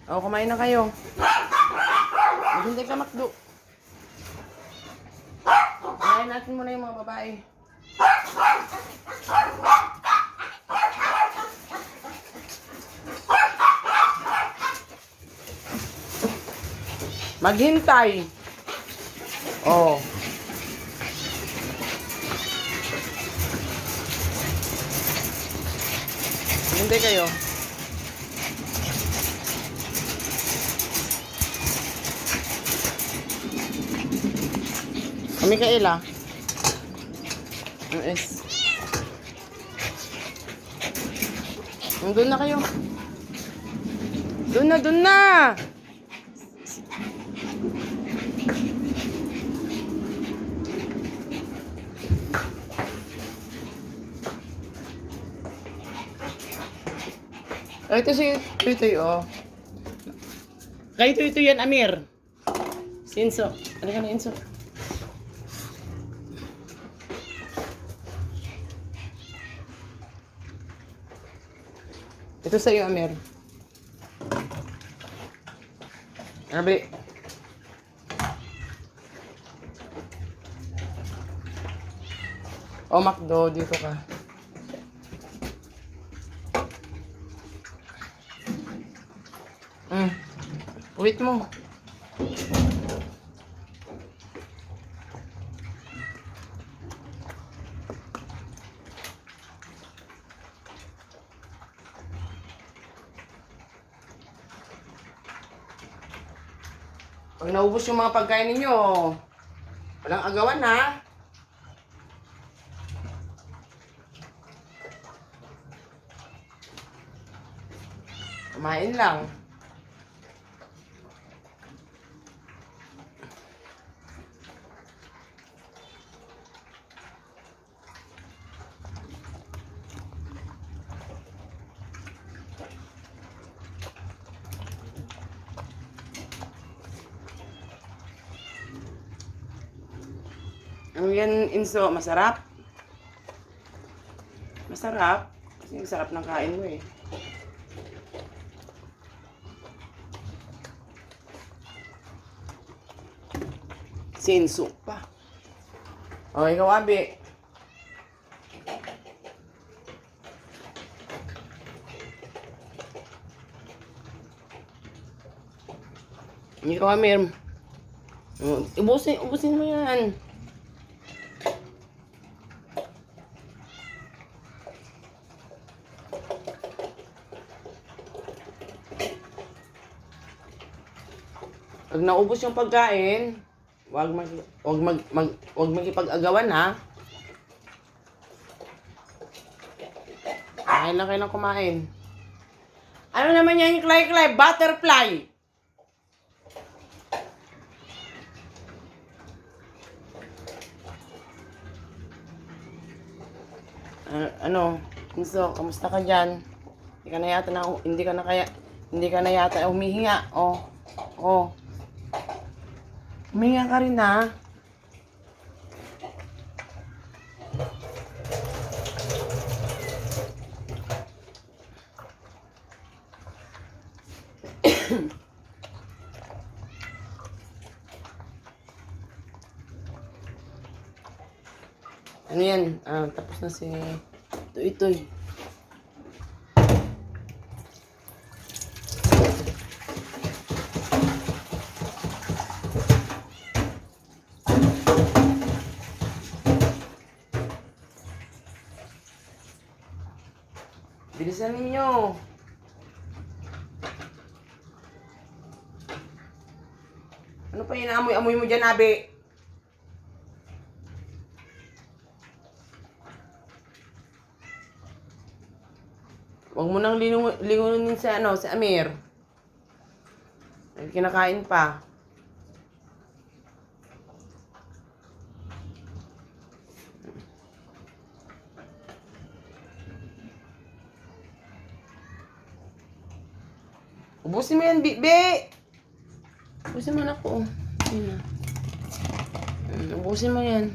O, kumain na kayo. Maghintay ka, Makdo. Kumain natin muna yung mga babae. Maghintay. Oh. Maghintay kayo. Kami kaila. Yes. Doon na kayo. Doon na, doon na. Oh, ito si Tutoy, oh. Kay Tutoy yan, Amir. Si Enzo. Ano ka na, Enzo? Ito sa'yo, Amir. Abi. Oh, Makdo, dito ka. Wait mo. Pag naubos yung mga pagkain ninyo, walang agawan, ha? Kumain lang. Ano yan, Inso? Masarap? Masarap? Kasi ang sarap ng kain mo, eh. Sinso pa. O, ikaw, Abi. Ikaw, Amir. Ubusin mo yan. Pag naubos yung pagkain, wag magipag-agawan, ha. Kain lang kayo ng kumain. Ano naman yan yung klay-klay? Butterfly. Ano? Inso, kamusta ka dyan? Hindi ka na yata humihinga. Oh. Oh. Huminga ka rin, ha? Ano yan? Tapos na si Itoy. Bilisan ninyo. Ano pa inaamoy-amoy mo dyan, Abi? Huwag mo nang lingunin sa Amir. Kinakain pa. Ubusin mo yan, Bibi! Ubusin mo na ko. Ayun na. Ubusin mo yan.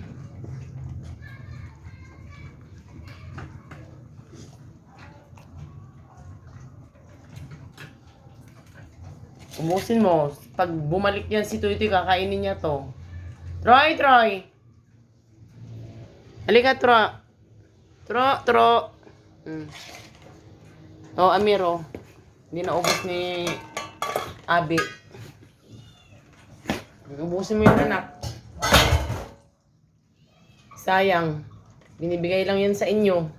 Ubusin mo. Pag bumalik yan si Tuy Tuy, kakainin niya to. Troy, Troy! Halika, Tro. Tro. Oh, Amir, oh. Hindi na ubos ni Abi. Ubusin mo yung anak. Sayang. Binibigay lang yan sa inyo.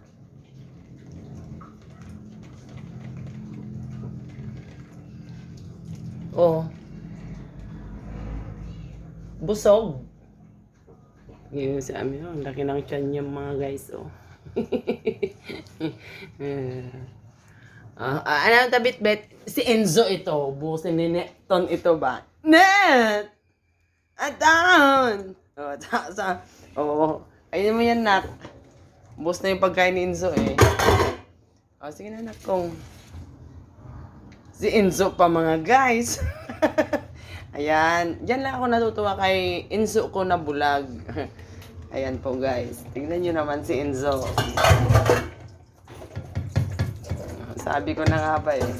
Oh. Busog. Ngayon sa amin, ang laki ng tiyan niya mga guys, oh. Ano ang tabit-bet? Si Enzo ito. Busin ni Neton ito ba? Net! Atan! Ayun mo yan, nak. Bus na yung pagkain ni Enzo, eh. Sige na, nak, kong. Si Enzo pa, mga guys. Ayan. Diyan lang ako natutuwa kay Enzo ko na bulag. Ayan po, guys. Tingnan nyo naman si Enzo. Sabi ko na nga ba, eh.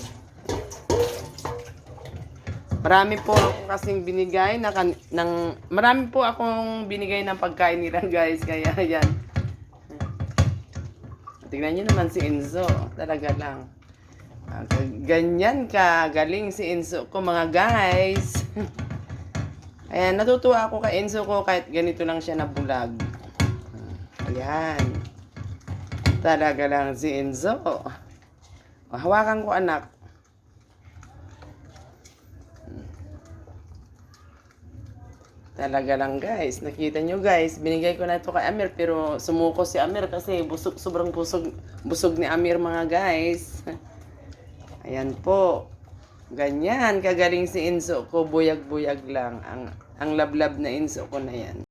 Marami po akong kasing binigay marami po akong binigay ng pagkain nila, guys. Kaya, ayan. Tingnan nyo naman si Enzo. Talaga lang. Ganyan ka. Galing si Enzo ko, mga guys. Ayan, natutuwa ako kay Enzo ko kahit ganito lang siya na bulag. Ayan. Talaga lang si Enzo. Hawakan ko, anak. Talaga lang, guys. Nakita nyo, guys. Binigay ko na ito kay Amir pero sumuko si Amir kasi sobrang busog ni Amir, mga guys. Ayan po. Ganyan, kagaling si Enzo ko, buyag-buyag lang. Ang lablab na Enzo ko na yan.